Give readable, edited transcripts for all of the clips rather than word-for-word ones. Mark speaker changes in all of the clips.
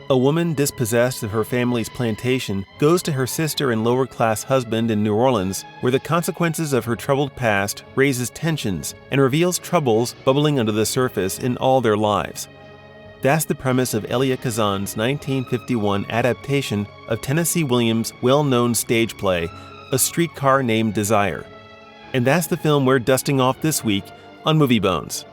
Speaker 1: A woman dispossessed of her family's plantation goes to her sister and lower-class husband in New Orleans, where the consequences of her troubled past raises tensions and reveals troubles bubbling under the surface in all their lives. That's the premise of Elia Kazan's 1951 adaptation of Tennessee Williams' well-known stage play, A Streetcar Named Desire. And that's the film we're dusting off this week on Movie Bones.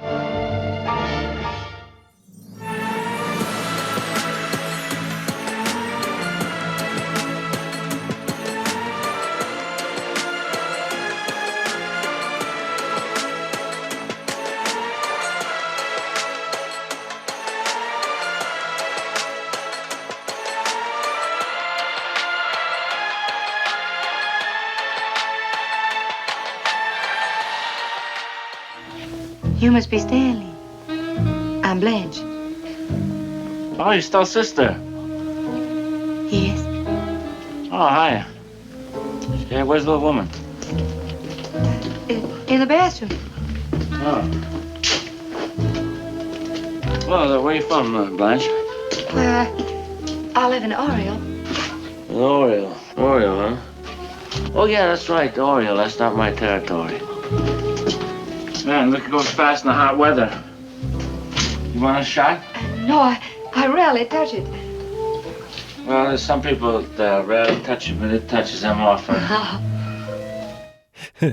Speaker 2: You must be Stanley. I'm Blanche.
Speaker 3: Oh, you're still sister.
Speaker 2: Yes.
Speaker 3: Oh, hi. Yeah, where's the little woman?
Speaker 2: In the bathroom.
Speaker 3: Oh. Well, where you from, Blanche?
Speaker 2: I live in Oriole.
Speaker 3: Oriole, huh? Oh, yeah, that's right, Oriole. That's not my territory. Man, look, it goes fast in the hot weather. You want a shot?
Speaker 2: No, I rarely touch it.
Speaker 3: Well, there's some people that rarely touch it, but it touches them often.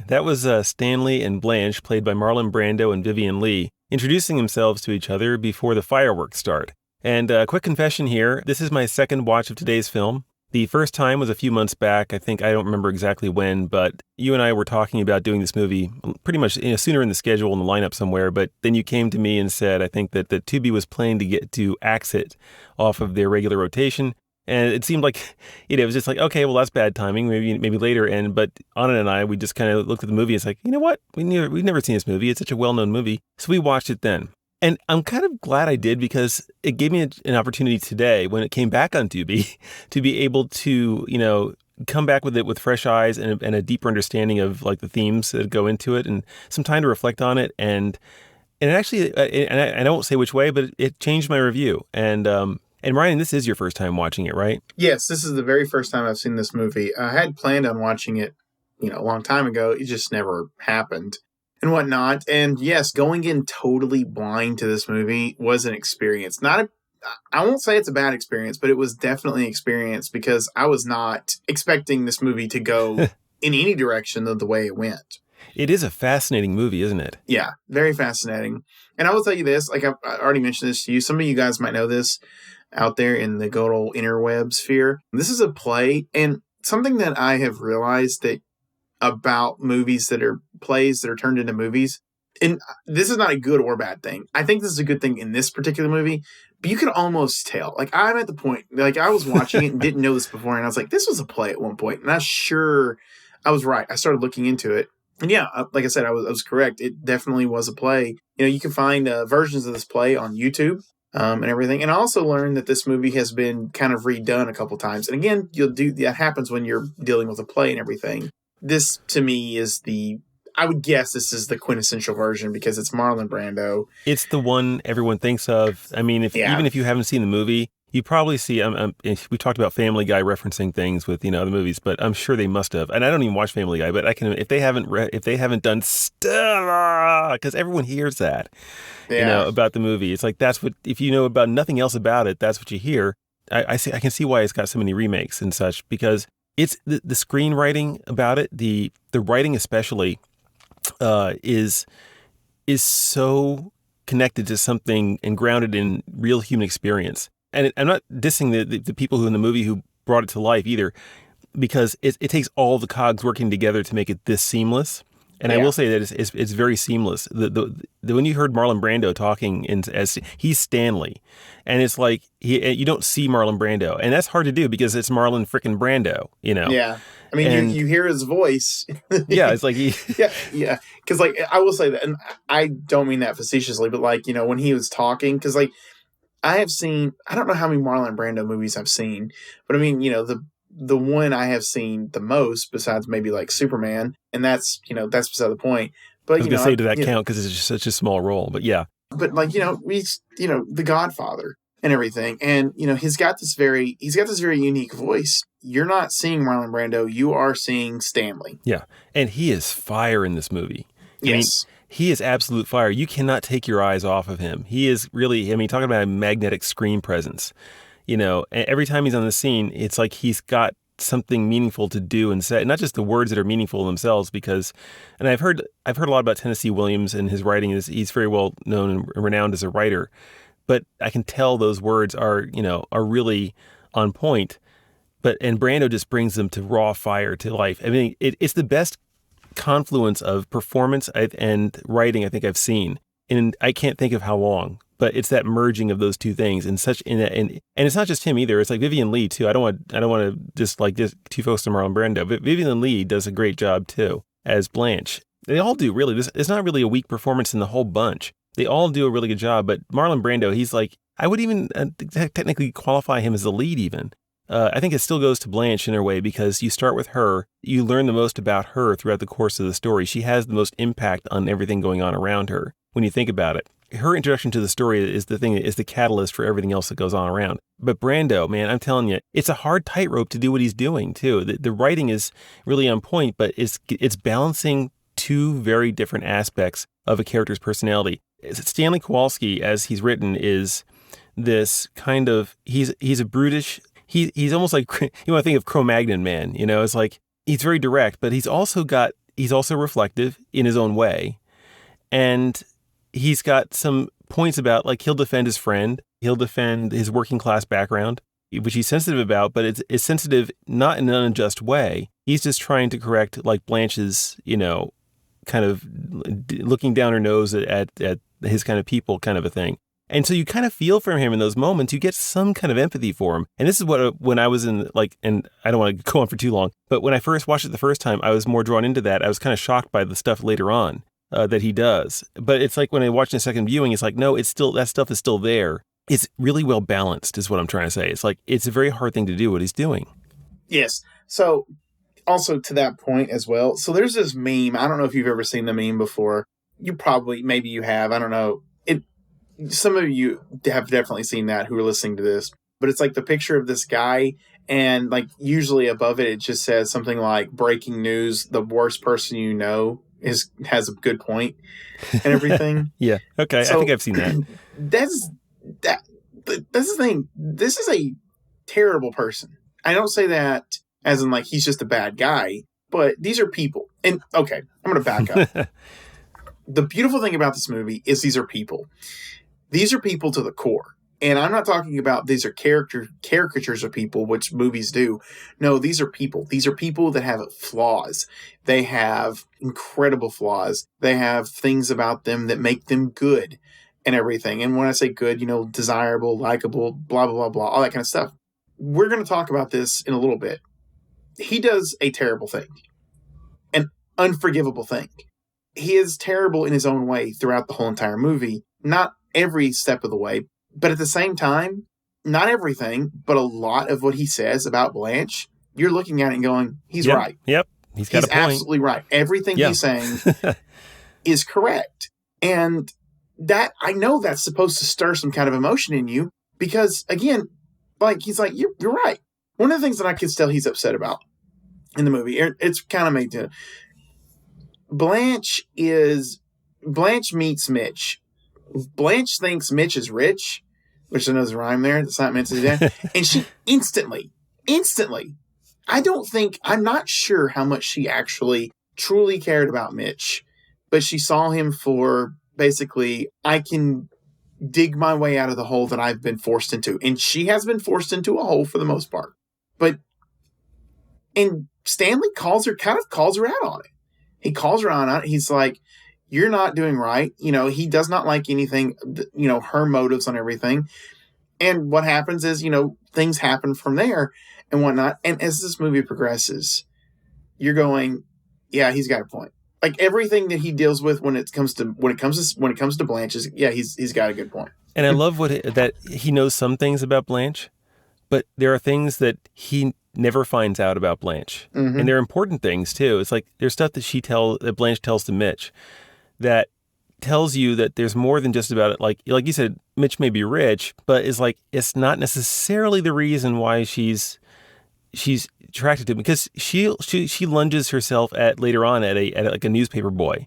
Speaker 1: That was Stanley and Blanche, played by Marlon Brando and Vivian Leigh, introducing themselves to each other before the fireworks start. And quick confession here, this is my second watch of today's film. The first time was a few months back. I don't remember exactly when, but you and I were talking about doing this movie pretty much sooner in the schedule in the lineup somewhere. But then you came to me and said, I think that Tubi was planning to get to axe it off of their regular rotation. And it seemed like, it was just like, okay, well, that's bad timing. Maybe later. But Anna and I, we just kind of looked at the movie. And it's like, you know what? We've never seen this movie. It's such a well-known movie. So we watched it then. And I'm kind of glad I did, because it gave me an opportunity today, when it came back on Tubi, to be able to, come back with it with fresh eyes and a deeper understanding of like the themes that go into it, and some time to reflect on it. And it actually, and I won't say which way, but it changed my review. And Ryan, this is your first time watching it, right?
Speaker 4: Yes, this is the very first time I've seen this movie. I had planned on watching it, a long time ago. It just never happened. And whatnot. And yes, going in totally blind to this movie was an experience. I won't say it's a bad experience, but it was definitely an experience, because I was not expecting this movie to go in any direction of the way it went.
Speaker 1: It is a fascinating movie, isn't it?
Speaker 4: Yeah, very fascinating. And I will tell you this, like I already mentioned this to you. Some of you guys might know this out there in the good old interweb sphere. This is a play, and something that I have realized that about movies that are plays that are turned into movies. And this is not a good or bad thing. I think this is a good thing in this particular movie, but you can almost tell. Like, I'm at the point, like, I was watching it and didn't know this before, and I was like, this was a play at one point. And I'm sure I was right. I started looking into it. And yeah, like I said, I was correct. It definitely was a play. You can find versions of this play on YouTube and everything. And I also learned that this movie has been kind of redone a couple times. And again, that happens when you're dealing with a play and everything. This, to me, I would guess this is the quintessential version, because it's Marlon Brando.
Speaker 1: It's the one everyone thinks of. I mean, even if you haven't seen the movie, you probably see, we talked about Family Guy referencing things with, other movies, but I'm sure they must have. And I don't even watch Family Guy, but I can, if they haven't done Stella, because everyone hears that, about the movie. It's like, that's what, if you know about nothing else about it, that's what you hear. I can see why it's got so many remakes and such, because it's the screenwriting about it, the writing especially, is so connected to something and grounded in real human experience. And I'm not dissing the people who in the movie who brought it to life either, because it takes all the cogs working together to make it this seamless. And I will say that it's very seamless. When you heard Marlon Brando talking as he's Stanley, and it's like you don't see Marlon Brando, and that's hard to do because it's Marlon frickin' Brando,
Speaker 4: Yeah, I mean, you hear his voice.
Speaker 1: Yeah, it's like
Speaker 4: yeah. Because like I will say that, and I don't mean that facetiously, but like when he was talking, because like I don't know how many Marlon Brando movies I've seen, but I mean the one I have seen the most, besides maybe like Superman, and that's beside the point. But
Speaker 1: I was gonna say, did that count because it's just such a small role? But yeah.
Speaker 4: But like The Godfather. and everything. And, he's got this very unique voice. You're not seeing Marlon Brando. You are seeing Stanley.
Speaker 1: Yeah. And he is fire in this movie.
Speaker 4: Yes.
Speaker 1: He is absolute fire. You cannot take your eyes off of him. He is really, talking about a magnetic screen presence. And every time he's on the scene, it's like he's got something meaningful to do and say, not just the words that are meaningful themselves, and I've heard a lot about Tennessee Williams and his writing. He's very well known and renowned as a writer, but I can tell those words are really on point. And Brando just brings them to raw fire, to life. It's the best confluence of performance and writing I think I've seen, and I can't think of how long. But it's that merging of those two things, and it's not just him either. It's like Vivian Leigh too. I don't want to just too focused on Marlon Brando, but Vivian Leigh does a great job too as Blanche. They all do really. It's not really a weak performance in the whole bunch. They all do a really good job. But Marlon Brando, he's like, I would even technically qualify him as the lead even. I think it still goes to Blanche in a way, because you start with her, you learn the most about her throughout the course of the story. She has the most impact on everything going on around her when you think about it. Her introduction to the story is the catalyst for everything else that goes on around. But Brando, man, I'm telling you, it's a hard tightrope to do what he's doing too. The writing is really on point, but it's balancing two very different aspects of a character's personality. Stanley Kowalski, as he's written, is this kind of, he's a brutish, he's almost like, you want to think of Cro-Magnon man, it's like, he's very direct, but he's also reflective in his own way. And he's got some points about, like, he'll defend his friend. He'll defend his working class background, which he's sensitive about, but it's sensitive not in an unjust way. He's just trying to correct, like, Blanche's, kind of looking down her nose at his kind of people kind of a thing. And so you kind of feel for him in those moments. You get some kind of empathy for him. And this is when I was in, and I don't want to go on for too long, but when I first watched it the first time, I was more drawn into that. I was kind of shocked by the stuff later on. That he does. But it's like when I watched a second viewing, it's like, no, it's still, that stuff is still there. It's really well balanced is what I'm trying to say. It's like, it's a very hard thing to do what he's doing. Yes.
Speaker 4: So also to that point as well. So there's this meme. I don't know if you've ever seen the meme before. Maybe you have. I don't know. Some of you have definitely seen that who are listening to this. But it's like the picture of this guy, and like usually above it, it just says something like, breaking news, the worst person you know has a good point and everything.
Speaker 1: Yeah. Okay. So, I think I've seen that.
Speaker 4: That's the thing. This is a terrible person. I don't say that as in like he's just a bad guy, but these are people. And okay, I'm going to back up. The beautiful thing about this movie is these are people. These are people to the core. And I'm not talking about these are caricatures of people, which movies do. No, these are people. These are people that have flaws. They have incredible flaws. They have things about them that make them good and everything. And when I say good, desirable, likable, blah, blah, blah, blah, all that kind of stuff. We're going to talk about this in a little bit. He does a terrible thing, an unforgivable thing. He is terrible in his own way throughout the whole entire movie. Not every step of the way. But at the same time, not everything, but a lot of what he says about Blanche, you're looking at it and going, he's right.
Speaker 1: Yep. He's got a point.
Speaker 4: Absolutely right. Everything he's saying is correct. And that, I know that's supposed to stir some kind of emotion in you because, again, like, he's like, you're right. One of the things that I can tell he's upset about in the movie, it's kind of made to, Blanche meets Mitch. Blanche thinks Mitch is rich, which I know there's a rhyme there. That's not meant to do that. And she instantly, I'm not sure how much she actually truly cared about Mitch, but she saw him for basically, I can dig my way out of the hole that I've been forced into. And she has been forced into a hole for the most part. And Stanley calls her out on it. He calls her out on it. He's like, you're not doing right. He does not like anything, her motives on everything. And what happens is, things happen from there and whatnot. And as this movie progresses, you're going, yeah, he's got a point. Like everything that he deals with when it comes to Blanche is, yeah, he's got a good point.
Speaker 1: And I love that he knows some things about Blanche, but there are things that he never finds out about Blanche. Mm-hmm. And they're important things too. It's like there's stuff that Blanche tells to Mitch that tells you that there's more than just about it. Like you said, Mitch may be rich, but it's not necessarily the reason why she's attracted to him, because she lunges herself at later on at like a newspaper boy.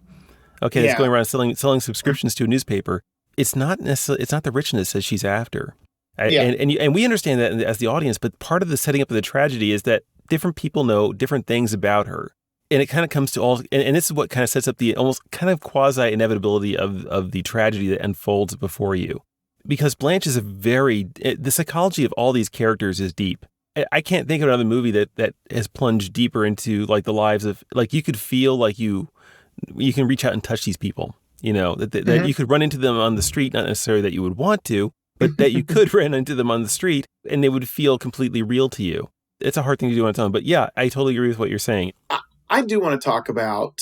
Speaker 1: Okay, that's going around selling subscriptions to a newspaper. It's not the richness that she's after. And we understand that as the audience, but part of the setting up of the tragedy is that different people know different things about her. And it kind of comes to all, and this is what kind of sets up the almost kind of quasi-inevitability of the tragedy that unfolds before you. Because Blanche is the psychology of all these characters is deep. I can't think of another movie that has plunged deeper into like the lives of, like, you could feel like you can reach out and touch these people, that you could run into them on the street, not necessarily that you would want to, but that you could run into them on the street and they would feel completely real to you. It's a hard thing to do on its own, but yeah, I totally agree with what you're saying.
Speaker 4: I do want to talk about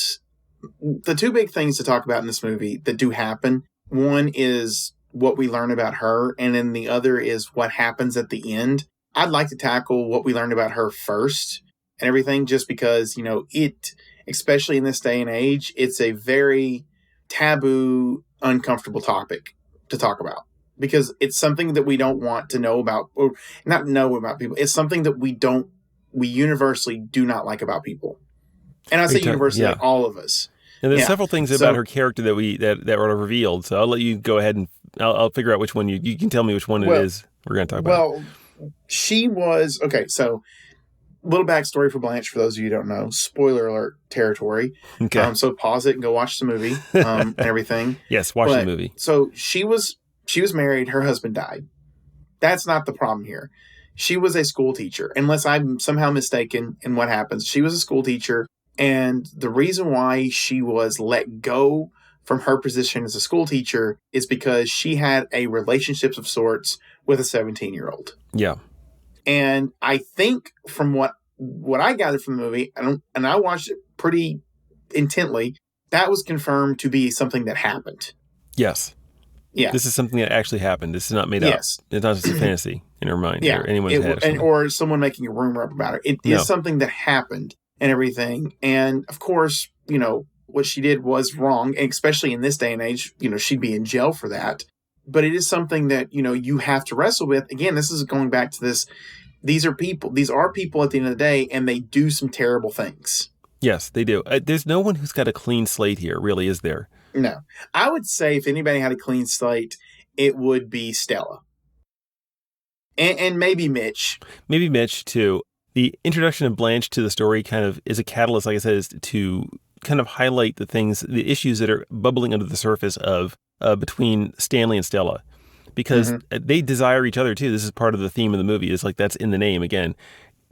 Speaker 4: the two big things to talk about in this movie that do happen. One is what we learn about her, and then the other is what happens at the end. I'd like to tackle what we learned about her first and everything, just because, especially in this day and age, it's a very taboo, uncomfortable topic to talk about, because it's something that we don't want to know about, or not know about people. It's something that we universally do not like about people. And I say universally, like all of us.
Speaker 1: And there's several things about her character that were revealed. So I'll let you go ahead and I'll figure out which one you can tell me which one it is we're going to talk about.
Speaker 4: Well, she was, okay, so little backstory for Blanche, for those of you who don't know. Spoiler alert territory.
Speaker 1: Okay.
Speaker 4: So pause it and go watch the movie and everything.
Speaker 1: Yes, watch the movie.
Speaker 4: So she was married. Her husband died. That's not the problem here. She was a school teacher. Unless I'm somehow mistaken in what happens. She was a school teacher. And the reason why she was let go from her position as a school teacher is because she had a relationship of sorts with a 17-year-old.
Speaker 1: Yeah.
Speaker 4: And I think from what I gathered from the movie, and I watched it pretty intently, that was confirmed to be something that happened.
Speaker 1: Yes.
Speaker 4: Yeah.
Speaker 1: This is something that actually happened. This is not made up. It's not just a fantasy in her mind or anyone's head.
Speaker 4: Or someone making a rumor up about it. It is something that happened and everything. And of course, what she did was wrong, and especially in this day and age, she'd be in jail for that. But it is something that, you have to wrestle with. Again, this is going back to this. These are people at the end of the day, and they do some terrible things.
Speaker 1: Yes, they do. There's no one who's got a clean slate here, really, is there?
Speaker 4: No. I would say if anybody had a clean slate, it would be Stella. And maybe Mitch. Maybe
Speaker 1: Mitch, too. The introduction of Blanche to the story kind of is a catalyst, like I said, is to kind of highlight the issues that are bubbling under the surface of between Stanley and Stella, because they desire each other too. This is part of the theme of the movie. It's like that's in the name again.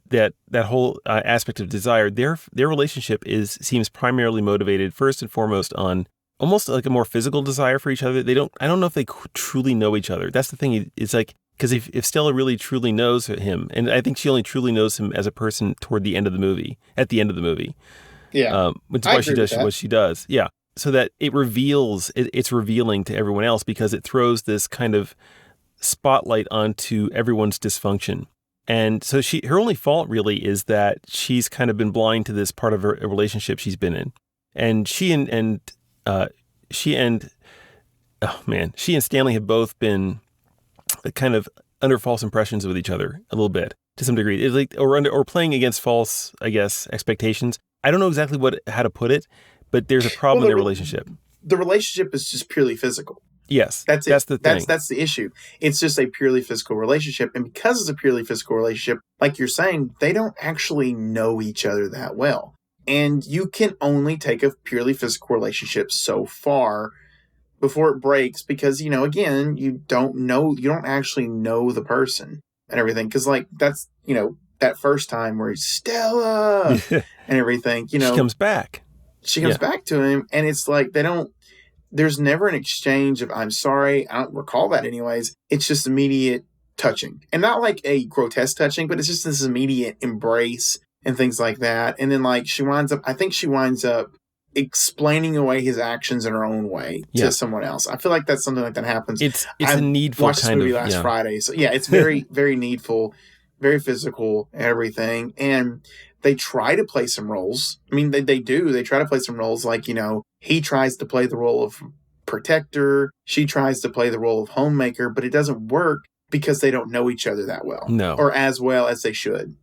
Speaker 1: That whole aspect of desire. Their relationship seems primarily motivated first and foremost on almost like a more physical desire for each other. I don't know if they truly know each other. That's the thing. It's like, because if Stella really truly knows him, and I think she only truly knows him as a person at the end of the movie.
Speaker 4: Yeah.
Speaker 1: Which is why she does what she does. Yeah. So that it's revealing to everyone else, because it throws this kind of spotlight onto everyone's dysfunction. And so her only fault really is that she's kind of been blind to this part of a relationship she's been in. And she and Stanley have both been kind of under false impressions with each other a little bit to some degree. It's like, or playing against false, I guess, expectations. I don't know exactly how to put it, but there's a problem in their relationship.
Speaker 4: The relationship is just purely physical.
Speaker 1: Yes,
Speaker 4: that's it.
Speaker 1: That's the thing.
Speaker 4: That's the issue. It's just a purely physical relationship, and because it's a purely physical relationship, like you're saying, they don't actually know each other that well. And you can only take a purely physical relationship so far before it breaks, because again, you don't actually know the person and everything. Because that's that first time where he's Stella and everything. She
Speaker 1: comes back.
Speaker 4: She comes back to him, and it's like there's never an exchange of "I'm sorry." I don't recall that, anyways. It's just immediate touching, and not like a grotesque touching, but it's just this immediate embrace and things like that. And then she winds up explaining away his actions in her own way to someone else. I feel like that's something like that happens.
Speaker 1: It's a needful
Speaker 4: watched this movie last Friday, so yeah, it's very very needful, very physical, and everything. And they try to play some roles. I mean, they do. They try to play some roles, he tries to play the role of protect her. She tries to play the role of homemaker, but it doesn't work because they don't know each other that well.
Speaker 1: No.
Speaker 4: Or as well as they should.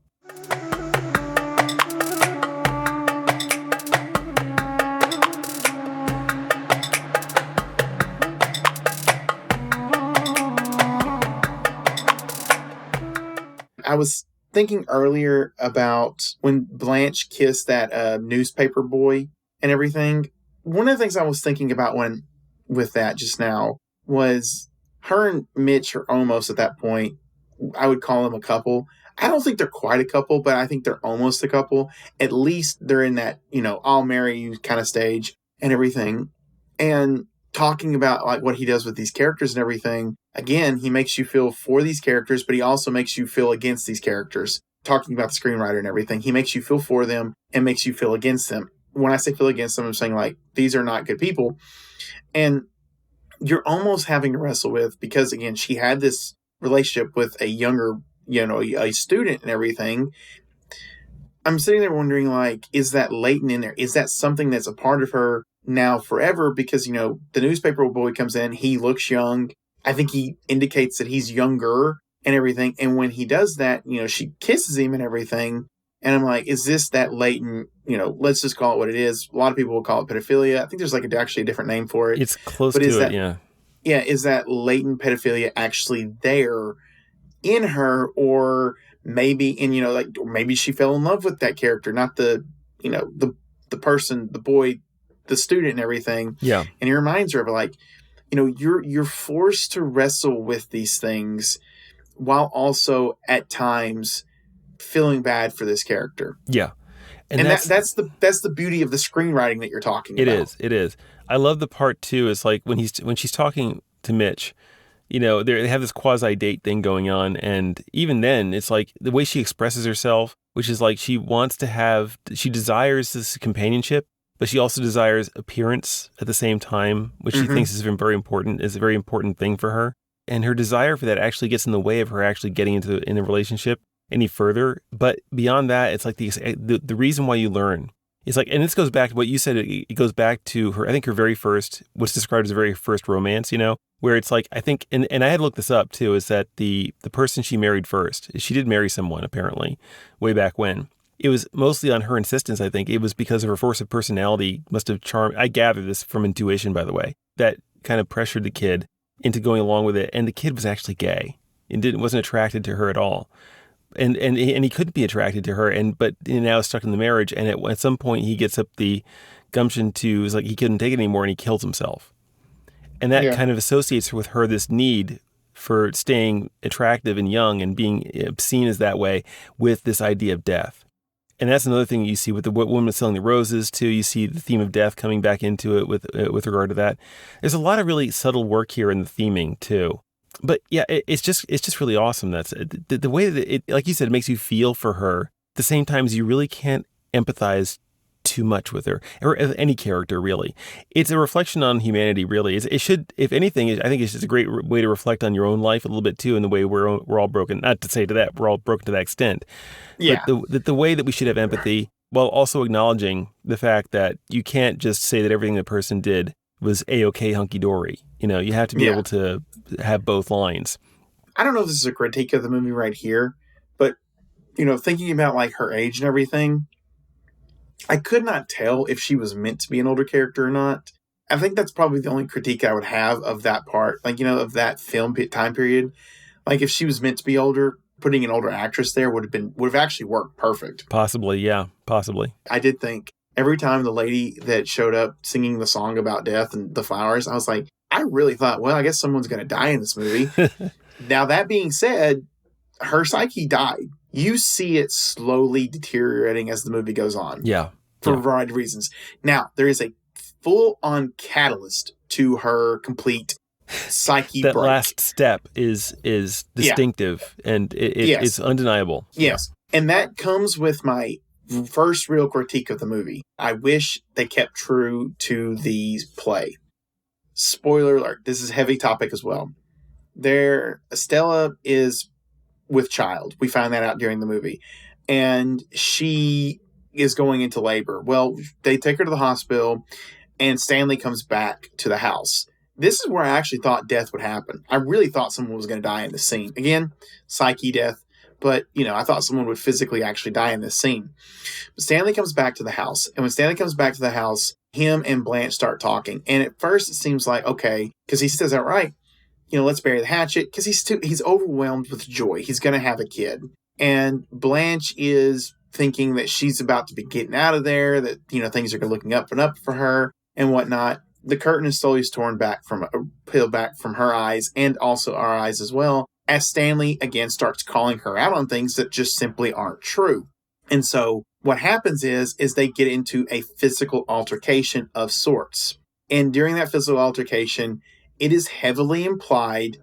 Speaker 4: I was thinking earlier about when Blanche kissed that newspaper boy and everything. One of the things I was thinking about with that just now was her and Mitch are almost at that point. I would call them a couple. I don't think they're quite a couple, but I think they're almost a couple. At least they're in that, I'll marry you kind of stage and everything. And talking about like what he does with these characters and everything. Again, he makes you feel for these characters, but he also makes you feel against these characters. Talking about the screenwriter and everything, he makes you feel for them and makes you feel against them. When I say feel against them, I'm saying like, these are not good people. And you're almost having to wrestle with, because again, she had this relationship with a younger, a student and everything. I'm sitting there wondering, like, is that latent in there? Is that something that's a part of her now forever? Because, the newspaper boy comes in, he looks young. I think he indicates that he's younger and everything. And when he does that, she kisses him and everything. And I'm like, is this that latent, let's just call it what it is. A lot of people will call it pedophilia. I think there's actually a different name for it.
Speaker 1: It's close to it, yeah.
Speaker 4: Yeah, is that latent pedophilia actually there in her? Or maybe, maybe she fell in love with that character, not the person, the boy, the student and everything.
Speaker 1: Yeah.
Speaker 4: And it reminds her of like, you're forced to wrestle with these things while also at times feeling bad for this character.
Speaker 1: Yeah.
Speaker 4: And that's the beauty of the screenwriting that you're talking about.
Speaker 1: It is. I love the part too, is like when she's talking to Mitch, they have this quasi date thing going on. And even then it's like the way she expresses herself, which is like she desires this companionship, but she also desires appearance at the same time, which she thinks is very important, is a very important thing for her. And her desire for that actually gets in the way of her actually getting in a relationship any further. But beyond that, it's like the reason why you learn. It's like, and this goes back to what you said, it goes back to her, I think her very first, what's described as her very first romance, where it's like, I think, and I had to look this up too, is that the person she married first, she did marry someone apparently way back when. It was mostly on her insistence, I think. It was because of her force of personality must have charmed, I gather this from intuition, by the way, that kind of pressured the kid into going along with it. And the kid was actually gay and wasn't attracted to her at all. And he couldn't be attracted to her, but now is stuck in the marriage. And at some point he gets up the gumption to, is like he couldn't take it anymore and he kills himself. And that kind of associates with her this need for staying attractive and young and being seen as that way with this idea of death. And that's another thing you see with the woman selling the roses too. You see the theme of death coming back into it with regard to that. There's a lot of really subtle work here in the theming too. But yeah, it's just really awesome. That's the way that it, like you said, it makes you feel for her. At the same time as you really can't empathize too much with her or any character really. It's a reflection on humanity really. It should, if anything, I think it's just a great way to reflect on your own life a little bit too, in the way we're all broken. Not to say to that we're all broken to that extent.
Speaker 4: Yeah.
Speaker 1: But the way that we should have empathy while also acknowledging the fact that you can't just say that everything the person did was A-okay hunky-dory. You have to be able to have both lines.
Speaker 4: I don't know if this is a critique of the movie right here, but, thinking about like her age and everything, I could not tell if she was meant to be an older character or not. I think that's probably the only critique I would have of that part, like, of that film time period. Like, if she was meant to be older, putting an older actress there would have actually worked perfect.
Speaker 1: Possibly, yeah, possibly.
Speaker 4: I did think every time the lady that showed up singing the song about death and the flowers, I was like, I really thought, well, I guess someone's going to die in this movie. Now, that being said, her psyche died. You see it slowly deteriorating as the movie goes on.
Speaker 1: Yeah.
Speaker 4: For a variety of reasons. Now, there is a full-on catalyst to her complete psyche
Speaker 1: that
Speaker 4: break.
Speaker 1: Last step is distinctive and it's undeniable.
Speaker 4: Yes. And that comes with my first real critique of the movie. I wish they kept true to the play. Spoiler alert, this is a heavy topic as well. Estella is with child. We find that out during the movie. And she is going into labor. Well, they take her to the hospital and Stanley comes back to the house. This is where I actually thought death would happen. I really thought someone was going to die in the scene. Again, psyche death, but, I thought someone would physically actually die in this scene. But Stanley comes back to the house, and when Stanley comes back to the house, him and Blanche start talking. And at first it seems like, okay, because he says, all right, let's bury the hatchet, because he's overwhelmed with joy. He's going to have a kid. And Blanche is thinking that she's about to be getting out of there, that, things are looking up and up for her and whatnot. The curtain is slowly peeled back from her eyes and also our eyes as well, as Stanley again starts calling her out on things that just simply aren't true. And so what happens is they get into a physical altercation of sorts. And during that physical altercation, it is heavily implied,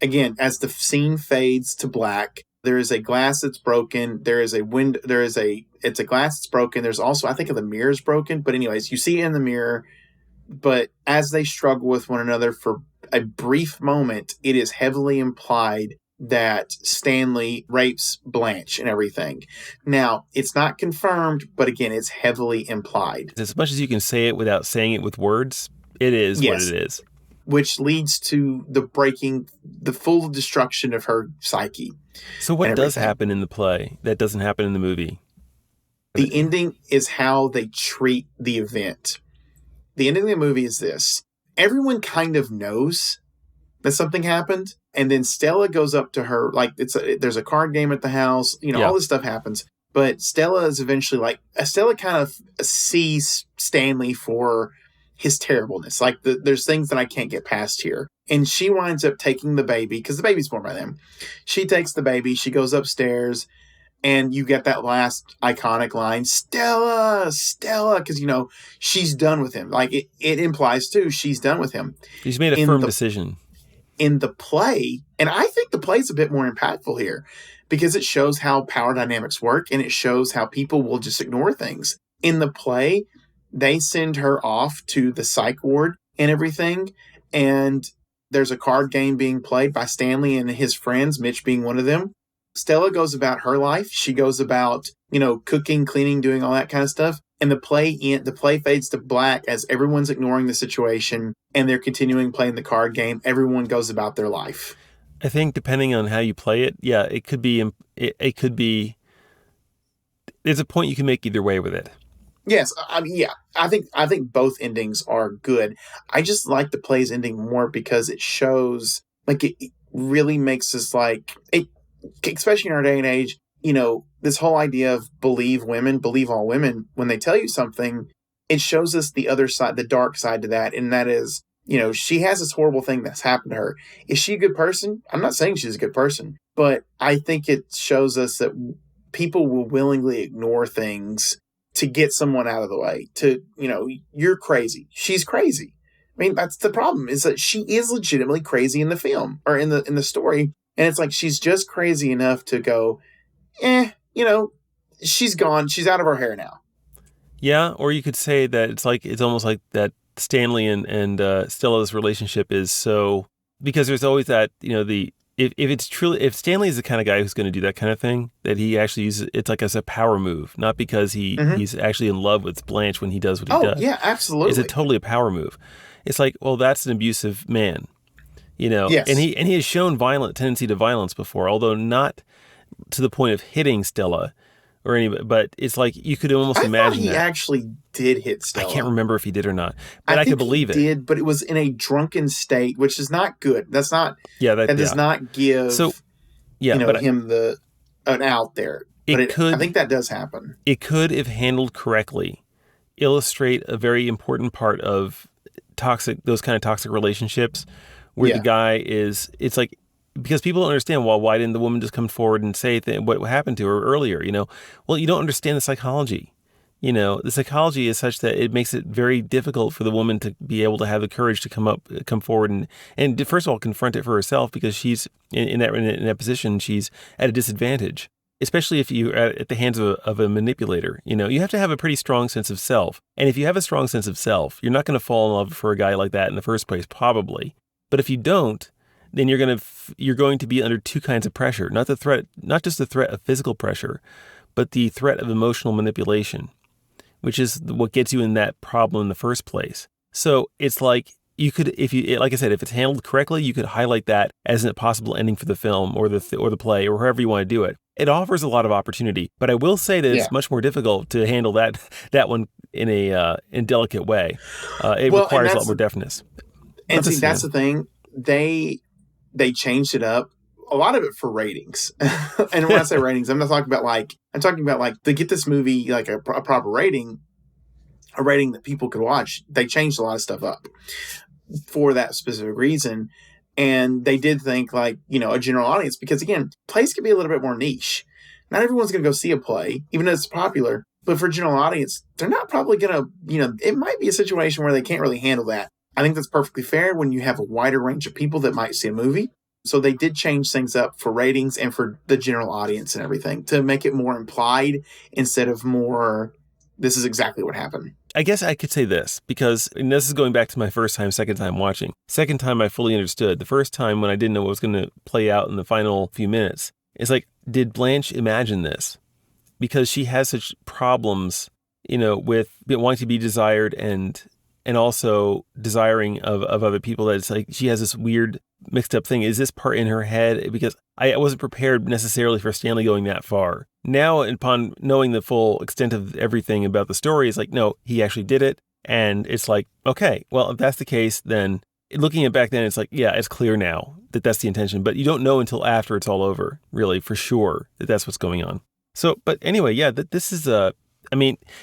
Speaker 4: again, as the scene fades to black, there is a glass that's broken. There is a window. It's a glass that's broken. There's also, I think, the mirror's broken. But anyways, you see it in the mirror. But as they struggle with one another for a brief moment, it is heavily implied that Stanley rapes Blanche and everything. Now, it's not confirmed, but again, it's heavily implied.
Speaker 1: As much as you can say it without saying it with words, it is what it is.
Speaker 4: Which leads to the full destruction of her psyche.
Speaker 1: So what does happen in the play that doesn't happen in the movie?
Speaker 4: The ending is how they treat the event. The ending of the movie is this. Everyone kind of knows that something happened, and then Stella goes up to her, like there's a card game at the house, all this stuff happens. But Stella is eventually Stella kind of sees Stanley for his terribleness. Like there's things that I can't get past here. And she winds up taking the baby, because the baby's born by them. She takes the baby, she goes upstairs, and you get that last iconic line, Stella, Stella, because, she's done with him. Like, it implies, too, she's done with him.
Speaker 1: She's made a firm decision.
Speaker 4: In the play, and I think the play's a bit more impactful here, because it shows how power dynamics work, and it shows how people will just ignore things. In the play, they send her off to the psych ward and everything, and there's a card game being played by Stanley and his friends, Mitch being one of them. Stella goes about her life. She goes about, cooking, cleaning, doing all that kind of stuff. And the play fades to black as everyone's ignoring the situation and they're continuing playing the card game. Everyone goes about their life.
Speaker 1: I think depending on how you play it, it could be, there's a point you can make either way with it.
Speaker 4: Yes. I think both endings are good. I just like the play's ending more because it shows, it really makes us especially in our day and age, this whole idea of believe all women, when they tell you something, it shows us the other side, the dark side to that. And that is, she has this horrible thing that's happened to her. Is she a good person? I'm not saying she's a good person, but I think it shows us that people will willingly ignore things to get someone out of the way. You're crazy. She's crazy. I mean, that's the problem, is that she is legitimately crazy in the film or in the story. And it's like, she's just crazy enough to go, she's gone. She's out of her hair now. Yeah.
Speaker 1: Or you could say that it's almost like that Stanley and Stella's relationship is so, because there's always that, if Stanley is the kind of guy who's going to do that kind of thing, that he actually uses it's like as a power move, not because he's actually in love with Blanche when he does what he does.
Speaker 4: Oh, yeah, absolutely.
Speaker 1: It's totally a power move. It's like, well, that's an abusive man.
Speaker 4: Yes.
Speaker 1: And he has shown tendency to violence before, although not to the point of hitting Stella or any. But it's like you could almost imagine
Speaker 4: he actually did hit Stella.
Speaker 1: I can't remember if he did or not, but I could believe it.
Speaker 4: He did, but it was in a drunken state, which is not good. That's not. Yeah, that does not give. So, him an out there. I think that does happen.
Speaker 1: It could, if handled correctly, illustrate a very important part of those kind of toxic relationships. Where the guy is, it's like, because people don't understand, why didn't the woman just come forward and say what happened to her earlier, Well, you don't understand the psychology. The psychology is such that it makes it very difficult for the woman to be able to have the courage to come forward and first of all, confront it for herself, because she's in that position, she's at a disadvantage, especially if you're at the hands of a manipulator. You have to have a pretty strong sense of self. And if you have a strong sense of self, you're not going to fall in love for a guy like that in the first place, probably. But if you don't, then you're going to be under two kinds of pressure. Not just the threat of physical pressure, but the threat of emotional manipulation, which is what gets you in that problem in the first place. So it's like you could, if you, like I said, if it's handled correctly, you could highlight that as a possible ending for the film or the play or however you want to do it. It offers a lot of opportunity, but I will say that it's much more difficult to handle that one in a delicate way. It requires a lot more deftness.
Speaker 4: And see, that's the thing. They changed it up. A lot of it for ratings. And when I say ratings, I'm talking about to get this movie like a proper rating, a rating that people could watch. They changed a lot of stuff up for that specific reason. And they did think like, a general audience, because again, plays can be a little bit more niche. Not everyone's going to go see a play, even though it's popular. But for general audience, they're not probably going to, it might be a situation where they can't really handle that. I think that's perfectly fair when you have a wider range of people that might see a movie. So they did change things up for ratings and for the general audience and everything to make it more implied instead of more, this is exactly what happened.
Speaker 1: I guess I could say this, because and this is going back to my second time watching. Second time I fully understood. The first time when I didn't know what was going to play out in the final few minutes, it's like, did Blanche imagine this? Because she has such problems, with wanting to be desired and also desiring of other people, that it's like she has this weird mixed up thing. Is this part in her head? Because I wasn't prepared necessarily for Stanley going that far. Now, upon knowing the full extent of everything about the story, it's like, no, he actually did it. And it's like, okay, well, if that's the case, then looking at back then, it's like, yeah, it's clear now that that's the intention. But you don't know until after it's all over, really, for sure, that that's what's going on. So, but anyway, yeah, this is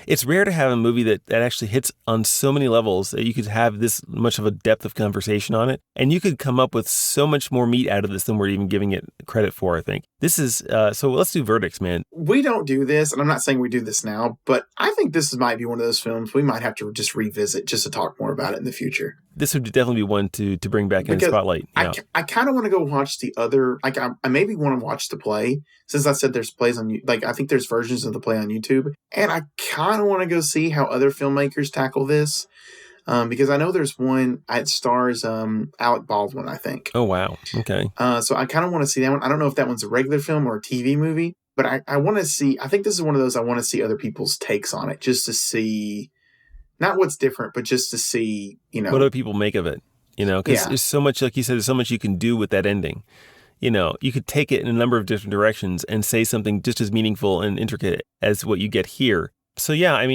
Speaker 1: it's rare to have a movie that actually hits on so many levels that you could have this much of a depth of conversation on it. And you could come up with so much more meat out of this than we're even giving it credit for, I think. This is, so let's do verdicts, man.
Speaker 4: We don't do this, and I'm not saying we do this now, but I think this might be one of those films we might have to just revisit just to talk more about it in the future.
Speaker 1: This would definitely be one to bring back in the spotlight. Yeah.
Speaker 4: I kind of want to go watch the other, like I maybe want to watch the play, since I said there's plays on, like I think there's versions of the play on YouTube, and I kind of want to go see how other filmmakers tackle this, because I know there's one, it stars Alec Baldwin, I think.
Speaker 1: Oh, wow. Okay.
Speaker 4: So I kind of want to see that one. I don't know if that one's a regular film or a TV movie, but I want to see, I think this is one of those I want to see other people's takes on it, just to see, not what's different, but just to see,
Speaker 1: what do people make of it? Because there's so much, like you said, there's so much you can do with that ending. You could take it in a number of different directions and say something just as meaningful and intricate as what you get here. So yeah,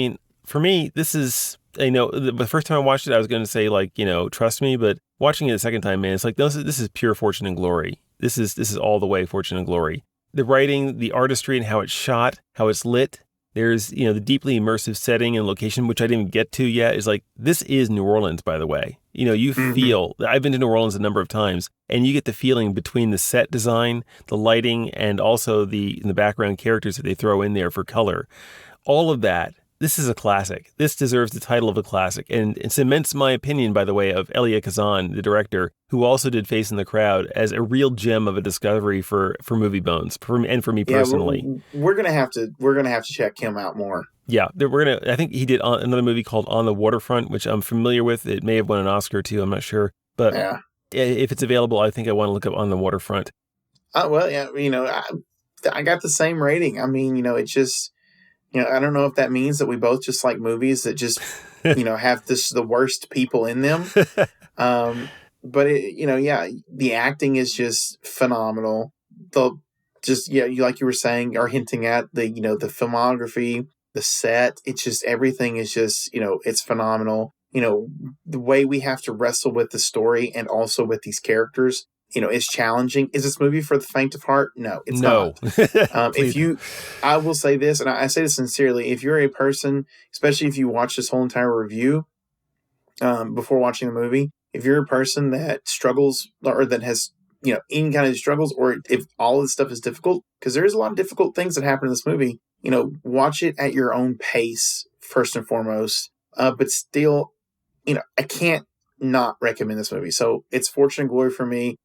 Speaker 1: for me, this is, the first time I watched it, I was going to say like, trust me, but watching it a second time, man, it's like, this is pure fortune and glory. This is all the way fortune and glory. The writing, the artistry, and how it's shot, how it's lit. There's, the deeply immersive setting and location, which I didn't even get to yet, is like, this is New Orleans, by the way. You feel, I've been to New Orleans a number of times, and you get the feeling between the set design, the lighting, and also the background characters that they throw in there for color. All of that. This is a classic. This deserves the title of a classic. And it cements my opinion, by the way, of Elia Kazan, the director, who also did Face in the Crowd, as a real gem of a discovery for Movie Bones, and for me personally.
Speaker 4: We're gonna have to check him out more.
Speaker 1: Yeah, I think he did another movie called On the Waterfront, which I'm familiar with. It may have won an Oscar too. I'm not sure, but if it's available, I think I want to look up On the Waterfront.
Speaker 4: Well, yeah, I got the same rating. It's just. I don't know if that means that we both just like movies that just, have the worst people in them. But the acting is just phenomenal. Like you were saying, are hinting at the filmography, the set. It's just, everything is just, it's phenomenal. The way we have to wrestle with the story and also with these characters. It's challenging. Is this movie for the faint of heart? No, it's not. I will say this, and I say this sincerely, if you're a person, especially if you watch this whole entire review before watching the movie, if you're a person that struggles or that has, any kind of struggles, or if all of this stuff is difficult, because there is a lot of difficult things that happen in this movie, watch it at your own pace, first and foremost. But still, I can't not recommend this movie. So it's fortune and glory for me.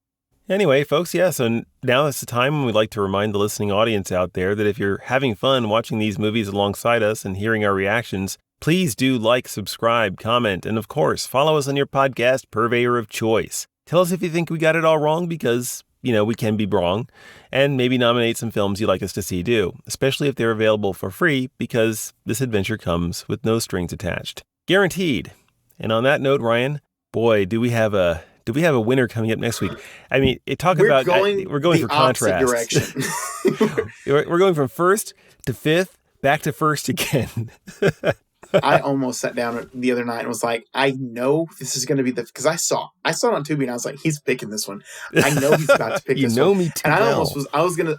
Speaker 1: Anyway, folks, yeah, so now is the time when we'd like to remind the listening audience out there that if you're having fun watching these movies alongside us and hearing our reactions, please do like, subscribe, comment, and of course, follow us on your podcast purveyor of choice. Tell us if you think we got it all wrong, because, we can be wrong, and maybe nominate some films you'd like us to see do, especially if they're available for free, because this adventure comes with no strings attached. Guaranteed. And on that note, Ryan, Boy, do we have a winner coming up next week? I mean, we're going
Speaker 4: the
Speaker 1: for contrast
Speaker 4: direction.
Speaker 1: We're going from first to fifth, back to first again.
Speaker 4: I almost sat down the other night and was like, I know this is going to be because I saw it on Tubi and I was like, he's picking this one. I know he's about to pick this one.
Speaker 1: You know me too
Speaker 4: and
Speaker 1: well.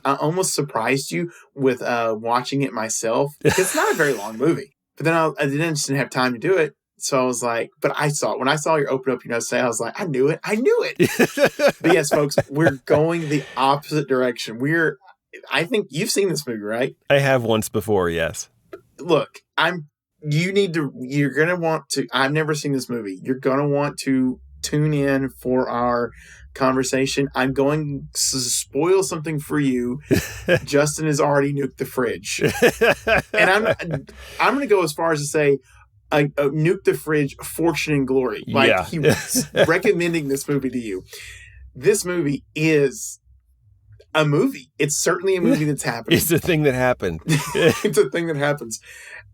Speaker 4: I almost surprised you with watching it myself. It's not a very long movie, but then I didn't have time to do it. So I was like, but I saw it. When I saw you open up your notes today, I was like, I knew it. But yes, folks, we're going the opposite direction. I think you've seen this movie, right?
Speaker 1: I have once before, yes.
Speaker 4: Look, you're going to want to, I've never seen this movie. You're going to want to tune in for our conversation. I'm going to spoil something for you. Justin has already nuked the fridge. And I'm going to go as far as to say, nuke the fridge, fortune and glory. Like he was recommending this movie to you. This movie is a movie. It's certainly a movie that's happening.
Speaker 1: It's a thing that happened.
Speaker 4: It's a thing that happens.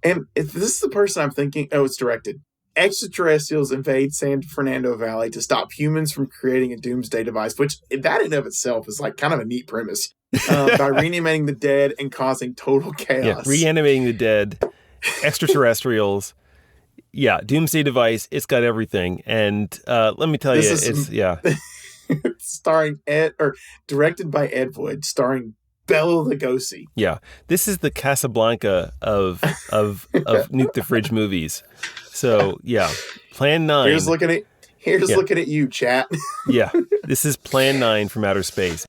Speaker 4: And if this is the person I'm thinking, it's directed. Extraterrestrials invade San Fernando Valley to stop humans from creating a doomsday device, which that in of itself is like kind of a neat premise. By reanimating the dead and causing total chaos.
Speaker 1: Yeah, reanimating the dead, extraterrestrials. Yeah, doomsday device. It's got everything. And let me tell you,
Speaker 4: it's starring directed by Ed Wood, starring Bela Lugosi.
Speaker 1: Yeah, this is the Casablanca of Nuke the Fridge movies. So yeah, Plan 9.
Speaker 4: Here's looking at you, chat.
Speaker 1: Yeah, this is Plan 9 from outer space.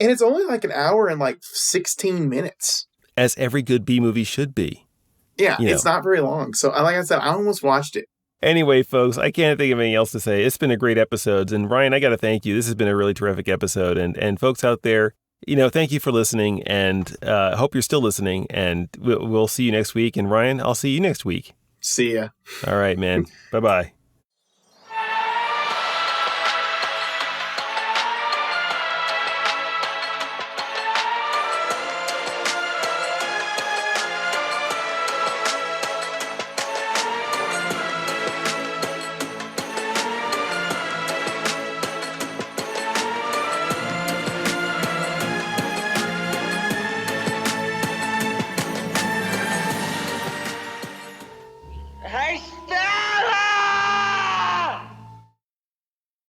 Speaker 4: And it's only like an hour and like 16 minutes.
Speaker 1: As every good B movie should be.
Speaker 4: Yeah, it's not very long. So like I said, I almost watched it.
Speaker 1: Anyway, folks, I can't think of anything else to say. It's been a great episode. And Ryan, I got to thank you. This has been a really terrific episode. And folks out there, thank you for listening. And I hope you're still listening. And we'll see you next week. And Ryan, I'll see you next week.
Speaker 4: See ya.
Speaker 1: All right, man. Bye-bye.